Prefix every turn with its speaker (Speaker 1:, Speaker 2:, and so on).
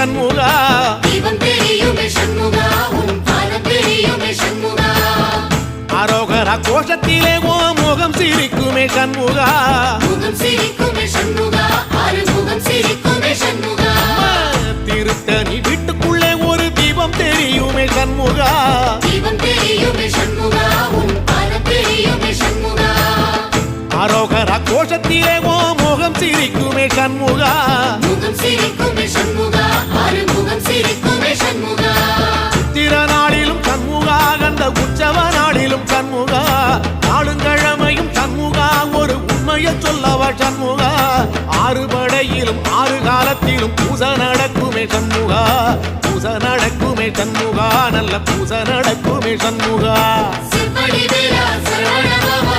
Speaker 1: சண்முகா
Speaker 2: தீபம் தெரியுமே சண்முகா உன் பாதம் தெரியுமே சண்முகா
Speaker 1: அரோகரா கோஷத்திலே ஓ முகம் சிரிக்குமே சண்முகா
Speaker 2: முகம் சிரிக்குமே சண்முகா ஆறுமுகம் சிரிக்குமே சண்முகா
Speaker 1: திருத்தணி வீட்டுக்குள்ளே ஒரு தீபம் தெரியுமே சண்முகா
Speaker 2: தீபம் தெரியுமே சண்முகா உன் பாதம் தெரியுமே சண்முகா
Speaker 1: அரோகரா கோஷத்திலே ஓ முகம் சிரிக்குமே சண்முகா
Speaker 2: முகம் சிரிக்குமே சண்முகா ஆறுமுகம் சிரிக்குமே சண்முகா
Speaker 1: சித்திர நாளிலும் சண்முகா கந்த உற்சவ நாளிலும் சண்முகா நாளுங்கிழமையும் சண்முகா ஒரு உண்மையை சொல்லவா சண்முகா ஆறு படையிலும் ஆறு காலத்திலும் பூசை நடக்குமே சண்முகா பூசை நடக்குமே சண்முகா நல்ல பூசை நடக்குமே சண்முகா
Speaker 2: சிற்படி வேலா சரவணபவ